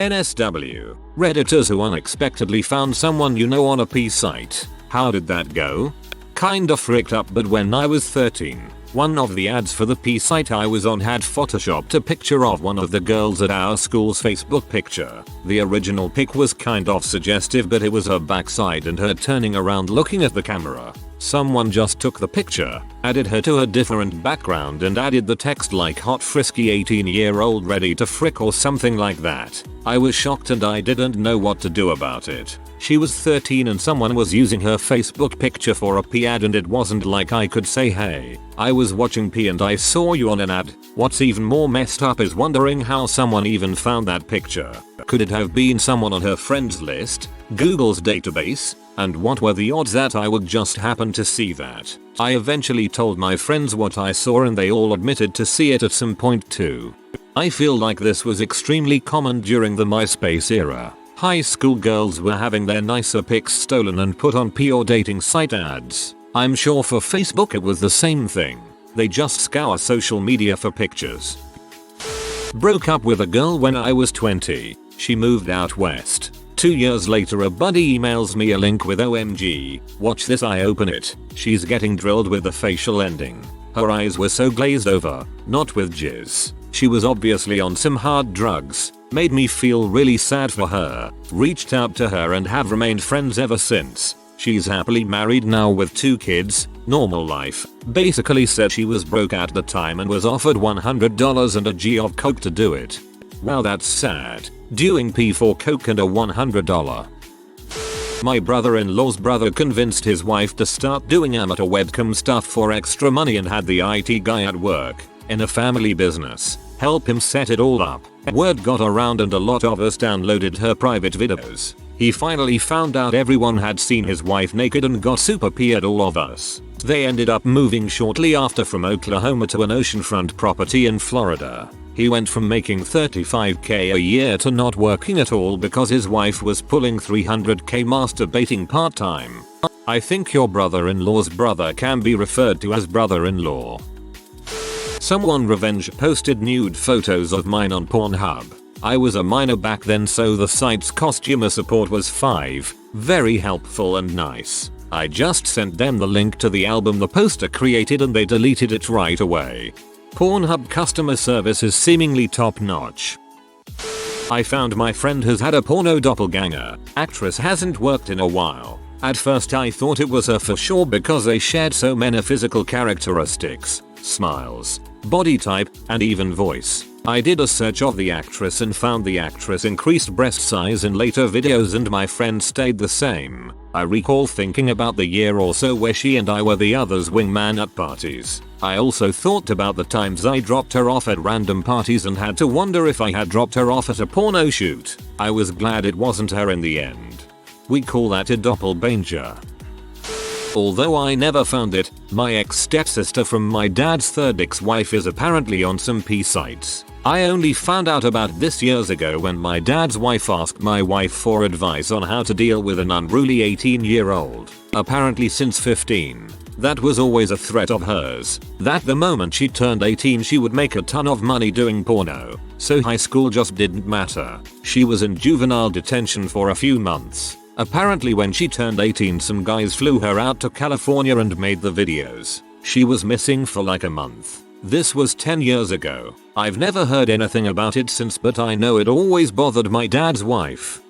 NSW. Redditors who unexpectedly found someone you know on a P site. How did that go? Kinda freaked up, but when I was 13, one of the ads for the P site I was on had photoshopped a picture of one of the girls at our school's Facebook picture. The original pic was kind of suggestive, but it was her backside and her turning around looking at the camera. Someone just took the picture, added her to a different background and added the text like hot frisky 18-year-old ready to frick or something like that. I was shocked and I didn't know what to do about it. She was 13 and someone was using her Facebook picture for a P ad, and it wasn't like I could say, hey, I was watching P and I saw you on an ad. What's even more messed up is wondering how someone even found that picture. Could it have been someone on her friends list, Google's database? And what were the odds that I would just happen to see that? I eventually told my friends what I saw and they all admitted to see it at some point too. I feel like this was extremely common during the MySpace era. High school girls were having their nicer pics stolen and put on P or dating site ads. I'm sure for Facebook it was the same thing. They just scour social media for pictures. Broke up with a girl when I was 20. She moved out west. 2 years later a buddy emails me a link with OMG. Watch this. I open it. She's getting drilled with the facial ending. Her eyes were so glazed over, not with jizz. She was obviously on some hard drugs. Made me feel really sad for her. Reached out to her and have remained friends ever since. She's happily married now with 2 kids, normal life. Basically said she was broke at the time and was offered $100 and a G of coke to do it. Wow, that's sad. Doing P for coke and a $100. My brother-in-law's brother convinced his wife to start doing amateur webcam stuff for extra money and had the IT guy at work, in a family business, help him set it all up. Word got around and a lot of us downloaded her private videos. He finally found out everyone had seen his wife naked and got super P at all of us. They ended up moving shortly after from Oklahoma to an oceanfront property in Florida. He went from making $35k a year to not working at all because his wife was pulling $300k masturbating part-time. I think your brother-in-law's brother can be referred to as brother-in-law. Someone revenge posted nude photos of mine on Pornhub. I was a minor back then, so the site's customer support was very helpful and nice. I just sent them the link to the album the poster created and they deleted it right away. Pornhub customer service is seemingly top notch. I found my friend has had a porno doppelganger. Actress hasn't worked in a while. At first I thought it was her for sure because they shared so many physical characteristics, smiles, body type, and even voice. I did a search of the actress and found the actress increased breast size in later videos and my friend stayed the same. I recall thinking about the year or so where she and I were the other's wingman at parties. I also thought about the times I dropped her off at random parties and had to wonder if I had dropped her off at a porno shoot. I was glad it wasn't her in the end. We call that a doppelbanger. Although I never found it, my ex-stepsister from my dad's third ex-wife is apparently on some P sites. I only found out about this years ago when my dad's wife asked my wife for advice on how to deal with an unruly 18-year-old. Apparently since 15, that was always a threat of hers, that the moment she turned 18 she would make a ton of money doing porno, so high school just didn't matter. She was in juvenile detention for a few months. Apparently when she turned 18 some guys flew her out to California and made the videos. She was missing for like a month. This was 10 years ago. I've never heard anything about it since, but I know it always bothered my dad's wife.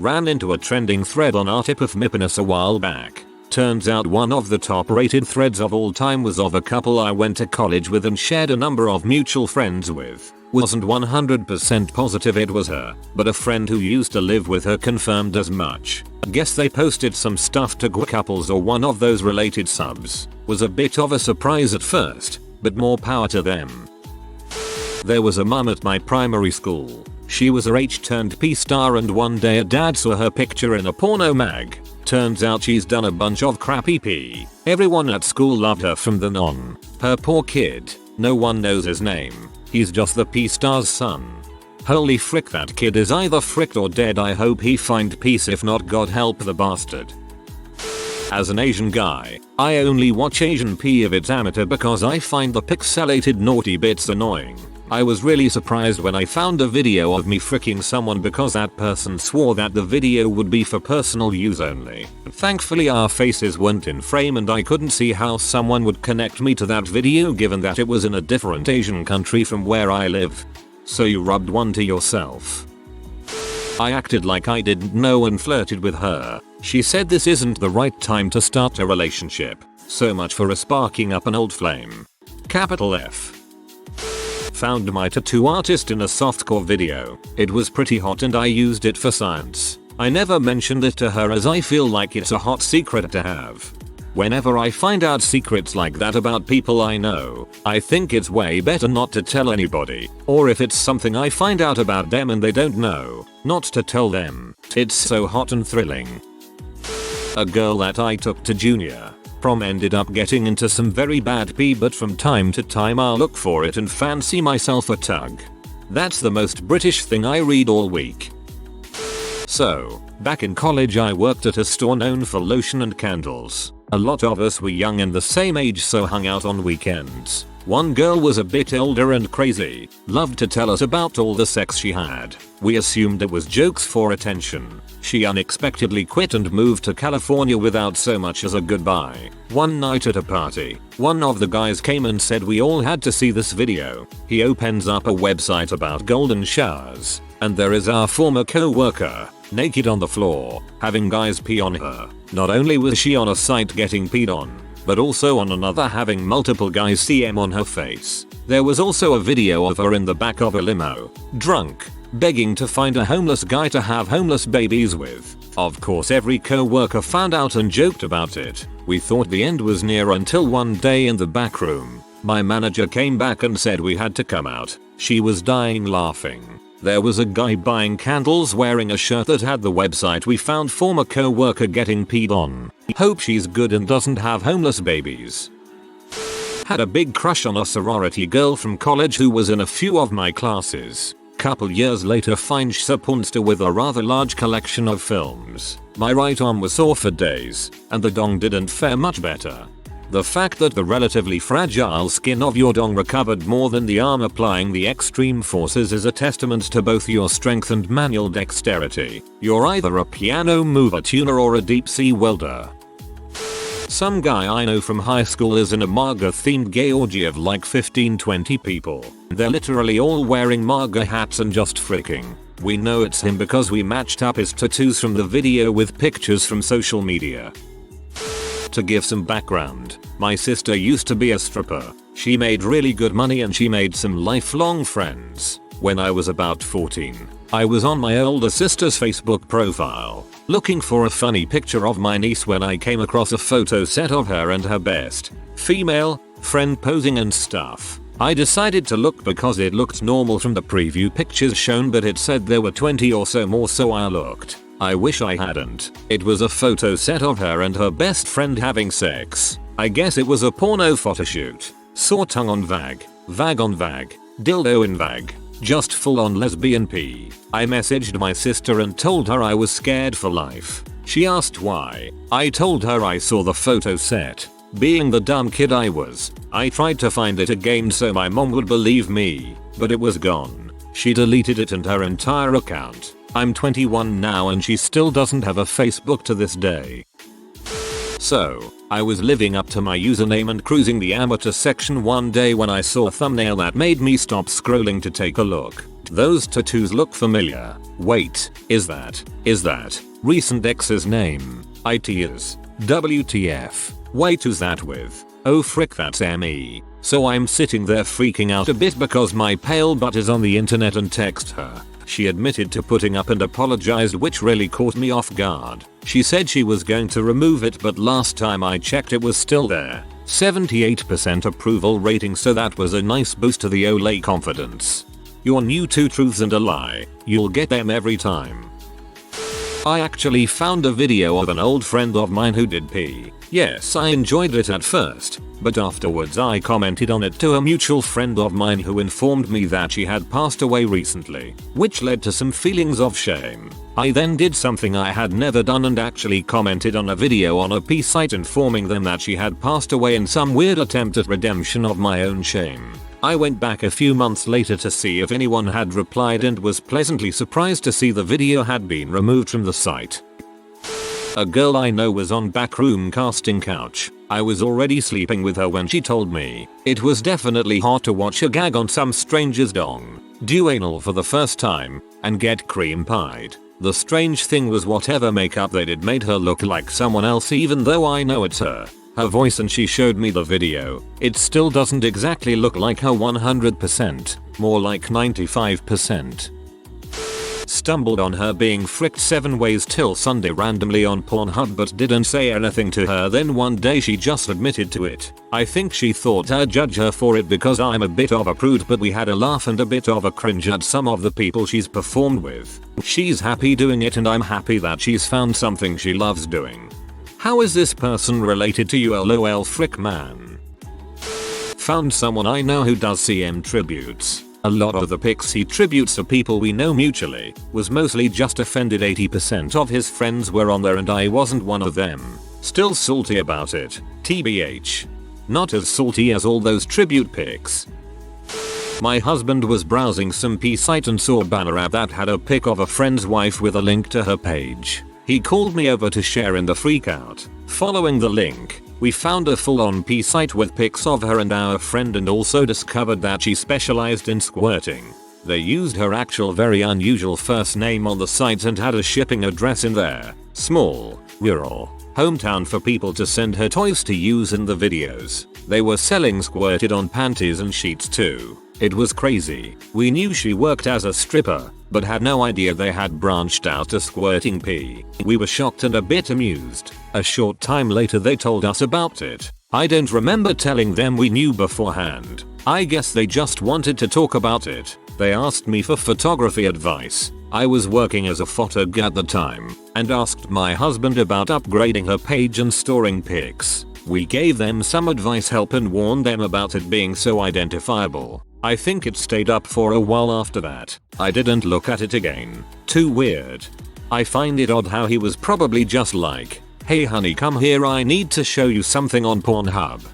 Ran into a trending thread on Artipofmipinus a while back. Turns out one of the top rated threads of all time was of a couple I went to college with and shared a number of mutual friends with. Wasn't 100% positive it was her, but a friend who used to live with her confirmed as much. Guess they posted some stuff to gay couples or one of those related subs. Was a bit of a surprise at first, but more power to them. There was a mum at my primary school. She was a H-turned-P star and one day a dad saw her picture in a porno mag. Turns out she's done a bunch of crappy P. Everyone at school loved her from then on. Her poor kid. No one knows his name. He's just the P star's son. Holy frick, that kid is either fricked or dead. I hope he find peace, if not God help the bastard. As an Asian guy, I only watch Asian P if it's amateur because I find the pixelated naughty bits annoying. I was really surprised when I found a video of me fricking someone because that person swore that the video would be for personal use only. Thankfully our faces weren't in frame and I couldn't see how someone would connect me to that video given that it was in a different Asian country from where I live. So you rubbed one to yourself. I acted like I didn't know and flirted with her. She said this isn't the right time to start a relationship. So much for sparking up an old flame. Capital F. Found my tattoo artist in a softcore video. It was pretty hot and I used it for science. I never mentioned it to her as I feel like it's a hot secret to have. Whenever I find out secrets like that about people I know, I think it's way better not to tell anybody, or if it's something I find out about them and they don't know, not to tell them. It's so hot and thrilling. A girl that I took to junior prom ended up getting into some very bad pee, but from time to time I'll look for it and fancy myself a tug. That's the most British thing I read all week. So, back in college I worked at a store known for lotion and candles. A lot of us were young and the same age so hung out on weekends. One girl was a bit older and crazy, loved to tell us about all the sex she had. We assumed it was jokes for attention. She unexpectedly quit and moved to California without so much as a goodbye. One night at a party, one of the guys came and said we all had to see this video. He opens up a website about golden showers, and there is our former co-worker, naked on the floor, having guys pee on her. Not only was she on a site getting peed on, but also on another having multiple guys CM on her face. There was also a video of her in the back of a limo, drunk, begging to find a homeless guy to have homeless babies with. Of course every co-worker found out and joked about it. We thought the end was near until one day in the back room, my manager came back and said we had to come out. She was dying laughing. There was a guy buying candles wearing a shirt that had the website we found former co-worker getting peed on. Hope she's good and doesn't have homeless babies. Had a big crush on a sorority girl from college who was in a few of my classes. Couple years later find Punster with a rather large collection of films. My right arm was sore for days, and the dong didn't fare much better. The fact that the relatively fragile skin of your dong recovered more than the arm applying the extreme forces is a testament to both your strength and manual dexterity. You're either a piano mover tuner or a deep sea welder. Some guy I know from high school is in a MAGA themed gay orgy of like 15-20 people. They're literally all wearing MAGA hats and just freaking. We know it's him because we matched up his tattoos from the video with pictures from social media. To give some background, my sister used to be a stripper. She made really good money and she made some lifelong friends. When I was about 14, I was on my older sister's Facebook profile, looking for a funny picture of my niece when I came across a photo set of her and her best female friend posing and stuff. I decided to look because it looked normal from the preview pictures shown, but it said there were 20 or so more, so I looked. I wish I hadn't. It was a photo set of her and her best friend having sex. I guess it was a porno photoshoot. Saw tongue on vag, vag on vag, dildo in vag. Just full on lesbian pee. I messaged my sister and told her I was scared for life. She asked why. I told her I saw the photo set. Being the dumb kid I was, I tried to find it again so my mom would believe me, but it was gone. She deleted it and her entire account. I'm 21 now and she still doesn't have a Facebook to this day. So, I was living up to my username and cruising the amateur section one day when I saw a thumbnail that made me stop scrolling to take a look. Those tattoos look familiar. Wait, is that recent ex's name? It is. WTF. Wait, who's that with? Oh frick, that's ME. So I'm sitting there freaking out a bit because my pale butt is on the internet and text her. She admitted to putting up and apologized, which really caught me off guard. She said she was going to remove it, but last time I checked it was still there. 78% approval rating, so that was a nice boost to the Olay confidence. Your new 2 truths and a lie. You'll get them every time. I actually found a video of an old friend of mine who did pee. Yes, I enjoyed it at first, but afterwards I commented on it to a mutual friend of mine who informed me that she had passed away recently, which led to some feelings of shame. I then did something I had never done and actually commented on a video on a pee site informing them that she had passed away in some weird attempt at redemption of my own shame. I went back a few months later to see if anyone had replied and was pleasantly surprised to see the video had been removed from the site. A girl I know was on backroom casting couch. I was already sleeping with her when she told me. It was definitely hot to watch her gag on some stranger's dong, do anal for the first time, and get cream pied. The strange thing was whatever makeup they did made her look like someone else even though I know it's her. Her voice and she showed me the video. It still doesn't exactly look like her 100%, more like 95%. Stumbled on her being fricked 7 ways till Sunday randomly on Pornhub but didn't say anything to her, then one day she just admitted to it. I think she thought I'd judge her for it because I'm a bit of a prude, but we had a laugh and a bit of a cringe at some of the people she's performed with. She's happy doing it and I'm happy that she's found something she loves doing. How is this person related to you? LOL frick man. Found someone I know who does CM tributes. A lot of the pics he tributes are people we know mutually. Was mostly just offended 80% of his friends were on there and I wasn't one of them. Still salty about it. TBH. Not as salty as all those tribute pics. My husband was browsing some pee site and saw a banner ad that had a pic of a friend's wife with a link to her page. He called me over to share in the freakout. Following the link, we found a full-on pee site with pics of her and our friend and also discovered that she specialized in squirting. They used her actual very unusual first name on the site and had a shipping address in their small, rural hometown for people to send her toys to use in the videos. They were selling squirted on panties and sheets too. It was crazy. We knew she worked as a stripper, but had no idea they had branched out to squirting pee. We were shocked and a bit amused. A short time later they told us about it. I don't remember telling them we knew beforehand. I guess they just wanted to talk about it. They asked me for photography advice. I was working as a photog at the time, and asked my husband about upgrading her page and storing pics. We gave them some advice help and warned them about it being so identifiable. I think it stayed up for a while after that. I didn't look at it again. Too weird. I find it odd how he was probably just like, hey honey come here, I need to show you something on Pornhub.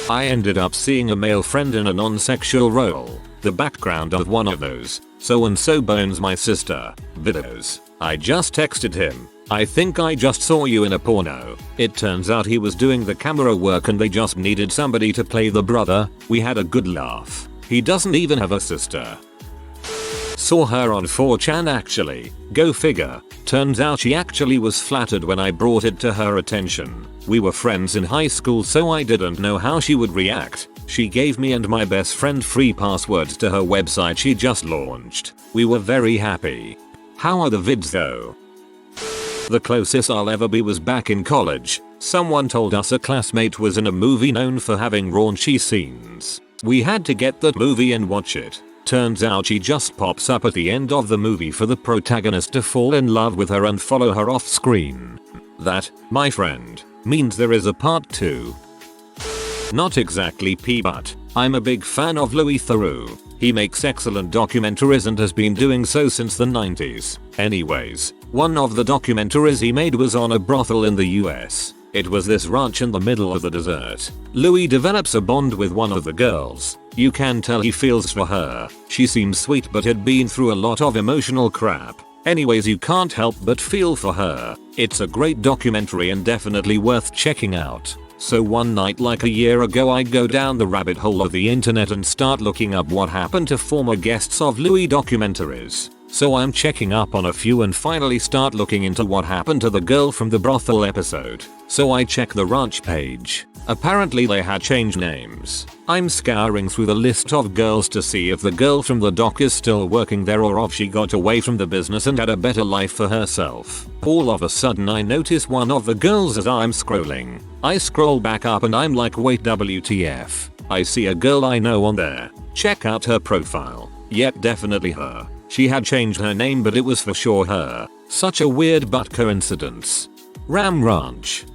I ended up seeing a male friend in a non-sexual role. The background of one of those so and so bones my sister videos. I just texted him, I think I just saw you in a porno. It turns out he was doing the camera work and they just needed somebody to play the brother. We had a good laugh. He doesn't even have a sister. Saw her on 4chan actually. Go figure. Turns out she actually was flattered when I brought it to her attention. We were friends in high school so I didn't know how she would react. She gave me and my best friend free passwords to her website she just launched. We were very happy. How are the vids though? The closest I'll ever be was back in college. Someone told us a classmate was in a movie known for having raunchy scenes. We had to get that movie and watch it. Turns out she just pops up at the end of the movie for the protagonist to fall in love with her and follow her off screen. That, my friend, means there is a part 2. Not exactly pee, but I'm a big fan of Louis Theroux. He makes excellent documentaries and has been doing so since the 90s. Anyways, one of the documentaries he made was on a brothel in the US. It was this ranch in the middle of the desert. Louis develops a bond with one of the girls. You can tell he feels for her. She seems sweet but had been through a lot of emotional crap. Anyways, you can't help but feel for her. It's a great documentary and definitely worth checking out. So one night like a year ago I go down the rabbit hole of the internet and start looking up what happened to former guests of Louis documentaries. So I'm checking up on a few and finally start looking into what happened to the girl from the brothel episode. So I check the ranch page. Apparently they had changed names. I'm scouring through the list of girls to see if the girl from the doc is still working there or if she got away from the business and had a better life for herself. All of a sudden I notice one of the girls as I'm scrolling. I scroll back up and I'm like, wait, WTF. I see a girl I know on there. Check out her profile. Yep, definitely her. She had changed her name but it was for sure her. Such a weird but coincidence. Ram Ranch.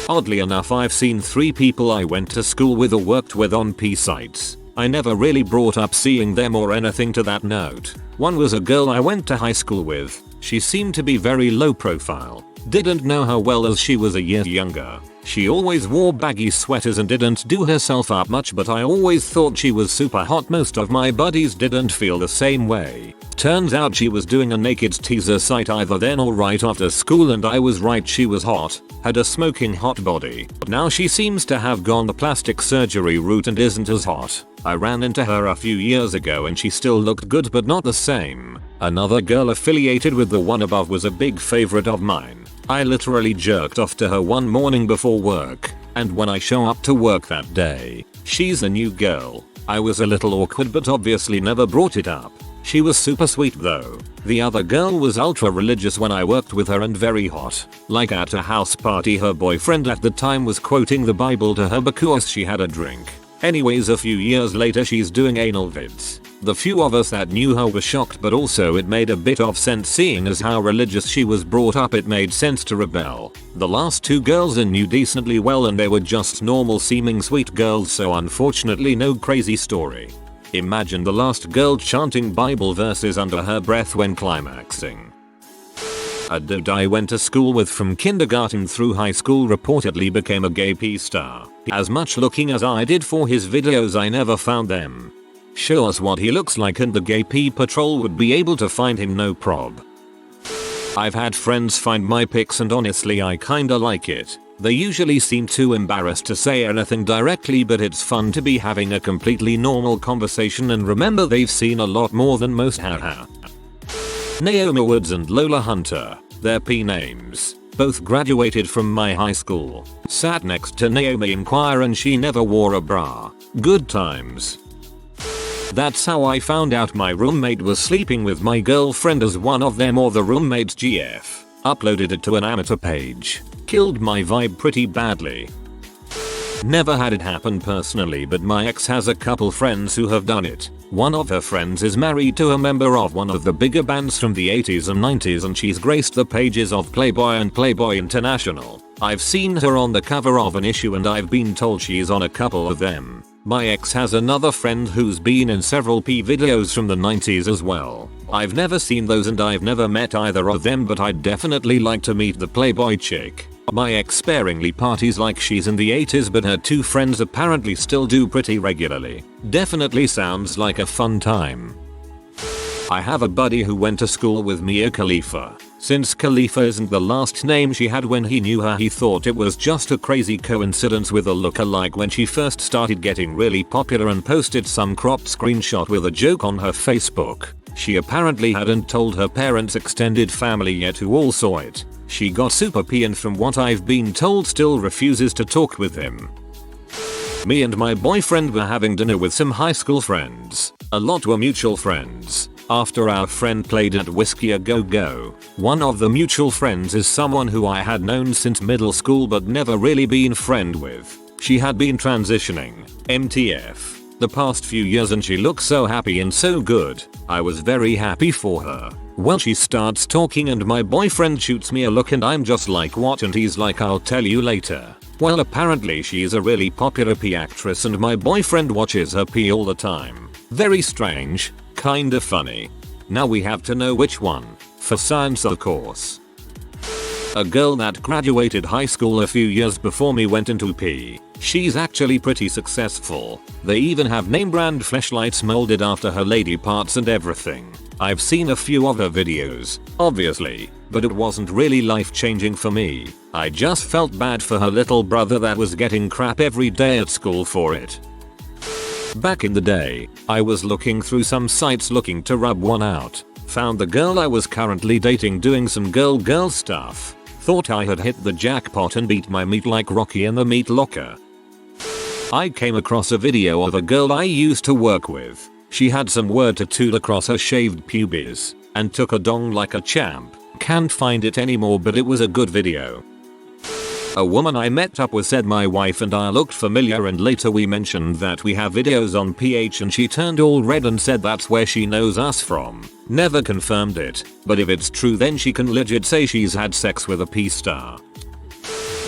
Oddly enough, I've seen 3 people I went to school with or worked with on P sites. I never really brought up seeing them or anything to that note. One was a girl I went to high school with. She seemed to be very low profile. Didn't know her well as she was a year younger. She always wore baggy sweaters and didn't do herself up much, but I always thought she was super hot. Most of my buddies didn't feel the same way. Turns out she was doing a naked teaser site either then or right after school, and I was right, she was hot. Had a smoking hot body. Now she seems to have gone the plastic surgery route and isn't as hot. I ran into her a few years ago and she still looked good but not the same. Another girl affiliated with the one above was a big favorite of mine. I literally jerked off to her one morning before work, and when I show up to work that day, she's a new girl. I was a little awkward but obviously never brought it up. She was super sweet though. The other girl was ultra religious when I worked with her and very hot. Like at a house party, her boyfriend at the time was quoting the Bible to her because she had a drink. Anyways, a few years later she's doing anal vids. The few of us that knew her were shocked, but also it made a bit of sense seeing as how religious she was brought up. It made sense to rebel. The last 2 girls I knew decently well and they were just normal seeming sweet girls, so unfortunately no crazy story. Imagine the last girl chanting Bible verses under her breath when climaxing. A dude I went to school with from kindergarten through high school reportedly became a gay P-star. As much looking as I did for his videos, I never found them. Show us what he looks like and the gay P patrol would be able to find him, no prob. I've had friends find my pics and honestly I kinda like it. They usually seem too embarrassed to say anything directly, but it's fun to be having a completely normal conversation and remember they've seen a lot more than most, haha. Naomi Woods and Lola Hunter, their P names. Both graduated from my high school. Sat next to Naomi in choir and she never wore a bra. Good times. That's how I found out my roommate was sleeping with my girlfriend as one of them or the roommate's GF. Uploaded it to an amateur page. Killed my vibe pretty badly. Never had it happen personally, but my ex has a couple friends who have done it. One of her friends is married to a member of one of the bigger bands from the 80s and 90s and she's graced the pages of Playboy and Playboy International. I've seen her on the cover of an issue and I've been told she's on a couple of them. My ex has another friend who's been in several P videos from the 90s as well. I've never seen those and I've never met either of them, but I'd definitely like to meet the Playboy chick. My ex sparingly parties like she's in the 80s, but her 2 friends apparently still do pretty regularly. Definitely sounds like a fun time. I have a buddy who went to school with Mia Khalifa. Since Khalifa isn't the last name she had when he knew her, he thought it was just a crazy coincidence with a look-alike when she first started getting really popular and posted some cropped screenshot with a joke on her Facebook. She apparently hadn't told her parents' extended family yet, who all saw it. She got super P and from what I've been told still refuses to talk with him. Me and my boyfriend were having dinner with some high school friends. A lot were mutual friends. After our friend played at Whiskey A Go Go, one of the mutual friends is someone who I had known since middle school but never really been friend with. She had been transitioning, MTF, the past few years and she looks so happy and so good. I was very happy for her. Well, she starts talking and my boyfriend shoots me a look and I'm just like, what? And he's like, I'll tell you later. Well, apparently she's a really popular P actress and my boyfriend watches her P all the time. Very strange. Kinda funny. Now we have to know which one. For science of course. A girl that graduated high school a few years before me went into P. She's actually pretty successful. They even have name brand fleshlights molded after her lady parts and everything. I've seen a few of her videos, obviously, but it wasn't really life changing for me. I just felt bad for her little brother that was getting crap every day at school for it. Back in the day, I was looking through some sites looking to rub one out. Found the girl I was currently dating doing some girl stuff. Thought I had hit the jackpot and beat my meat like Rocky in the meat locker. I came across a video of a girl I used to work with. She had some word tattooed across her shaved pubes and took a dong like a champ. Can't find it anymore, but it was a good video. A woman I met up with said my wife and I looked familiar, and later we mentioned that we have videos on PH and she turned all red and said that's where she knows us from. Never confirmed it, but if it's true then she can legit say she's had sex with a P-star.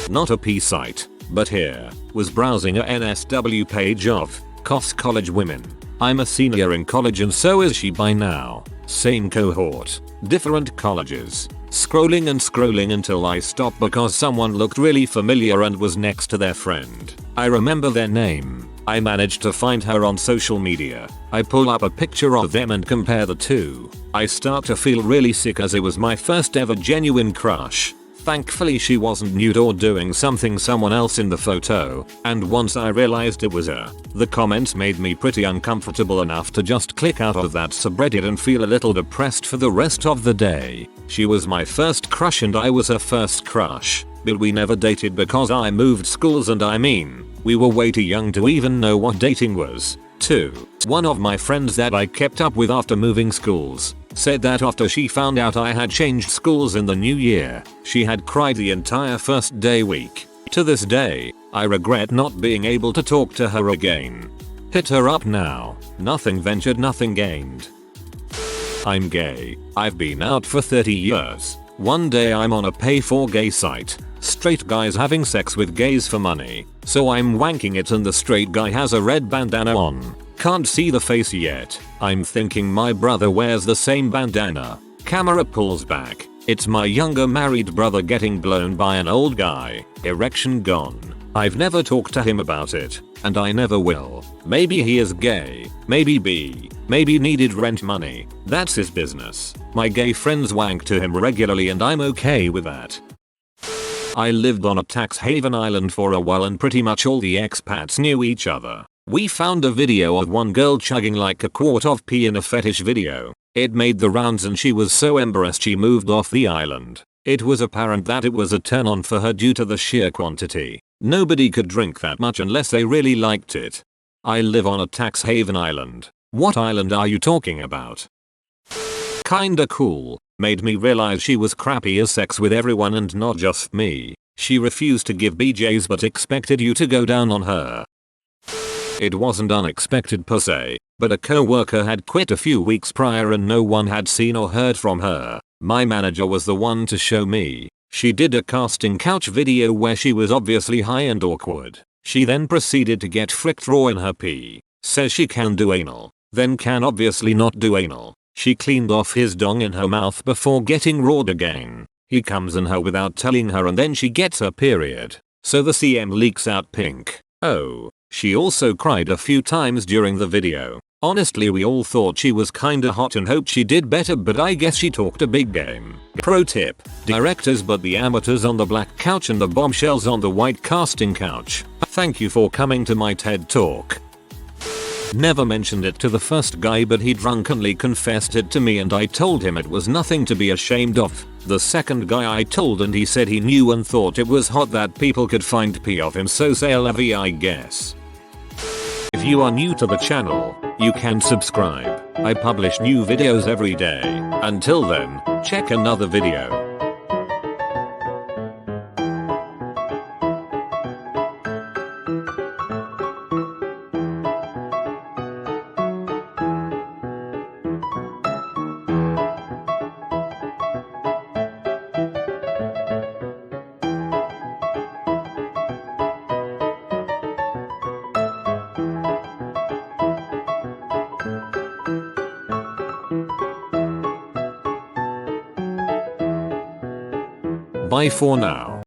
Not a P site, but here, was browsing a NSW page of Coffs College Women. I'm a senior in college and so is she by now. Same cohort, different colleges. Scrolling and scrolling until I stopped because someone looked really familiar and was next to their friend. I remember their name. I managed to find her on social media. I pull up a picture of them and compare the two. I start to feel really sick as it was my first ever genuine crush. Thankfully she wasn't nude or doing something someone else in the photo, and once I realized it was her, the comments made me pretty uncomfortable enough to just click out of that subreddit and feel a little depressed for the rest of the day. She was my first crush and I was her first crush, but we never dated because I moved schools and I mean, we were way too young to even know what dating was. 2. One of my friends that I kept up with after moving schools said that after she found out I had changed schools in the new year, she had cried the entire first day week. To this day, I regret not being able to talk to her again. Hit her up now. Nothing ventured, nothing gained. I'm gay. I've been out for 30 years. One day I'm on a pay-for gay site. Straight guys having sex with gays for money. So I'm wanking it and the straight guy has a red bandana on. Can't see the face yet. I'm thinking my brother wears the same bandana. Camera pulls back. It's my younger married brother getting blown by an old guy. Erection gone. I've never talked to him about it, and I never will. Maybe he is gay. Maybe bi. Maybe needed rent money. That's his business. My gay friends wank to him regularly and I'm okay with that. I lived on a tax haven island for a while and pretty much all the expats knew each other. We found a video of one girl chugging like a quart of pee in a fetish video. It made the rounds and she was so embarrassed she moved off the island. It was apparent that it was a turn on for her due to the sheer quantity. Nobody could drink that much unless they really liked it. I live on a tax haven island. What island are you talking about? Kinda cool. Made me realize she was crappy as sex with everyone and not just me. She refused to give BJs but expected you to go down on her. It wasn't unexpected per se, but a co-worker had quit a few weeks prior and no one had seen or heard from her. My manager was the one to show me. She did a casting couch video where she was obviously high and awkward. She then proceeded to get fricked raw in her pee. Says she can do anal, then can obviously not do anal. She cleaned off his dong in her mouth before getting rawed again. He comes in her without telling her and then she gets her period. So the CM leaks out pink. Oh. She also cried a few times during the video. Honestly we all thought she was kinda hot and hoped she did better, but I guess she talked a big game. Pro tip. Directors but the amateurs on the black couch and the bombshells on the white casting couch. Thank you for coming to my TED talk. Never mentioned it to the first guy but he drunkenly confessed it to me and I told him it was nothing to be ashamed of. The second guy I told and he said he knew and thought it was hot that people could find pee of him, so c'est la vie I guess. If you are new to the channel, you can subscribe. I publish new videos every day. Until then, check another video. Bye for now.